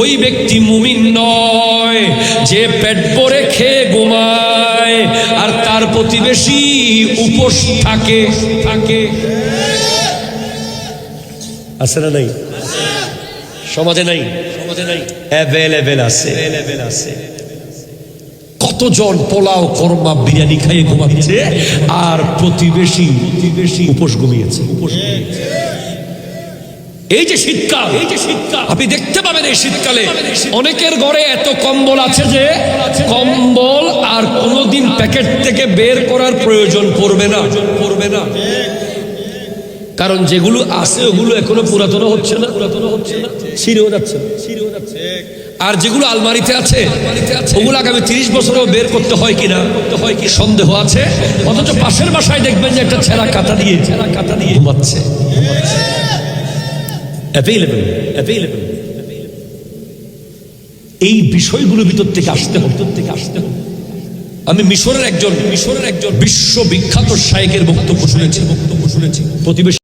ওই ব্যক্তি মুমিন নয় যে পেট ভরে খেয়ে ঘুমায় আর তার প্রতিবেশী উপোস থাকে। আছে না নাই? সমাজে নাই? অ্যাভেলেবেল আছে। কতজন পোলাও কর্মা বিরিয়ানি খাইয়ে ঘুমাচ্ছে আর প্রতিবেশী উপোস ঘুমিয়েছে। এই যে শীতকাল, আপনি দেখতে পাবেন এই শীতকালে অনেকের ঘরে এত কম্বল আছে যে কম্বল আর কোনোদিন প্যাকেট থেকে বের করার প্রয়োজন পড়বে না। কারণ যেগুলো আছে ওগুলো এখনো পুরাতন হচ্ছে না, ছিঁড়েও যাচ্ছে। আর যেগুলো আলমারিতে আছে ওগুলো আগামী 30 বছরও বের করতে হয় কিনা সন্দেহ আছে। অথচ পাশের বাসায় দেখবেন যে একটা ছেঁড়া কাঁথা দিয়ে ঘুমাচ্ছে। অ্যাভেলেবল। এই বিষয়গুলো ভিতর থেকে আসতে হবে। আমি মিশরের একজন বিশ্ববিখ্যাত শায়েখের বক্তব্য শুনেছি। প্রতিবেশী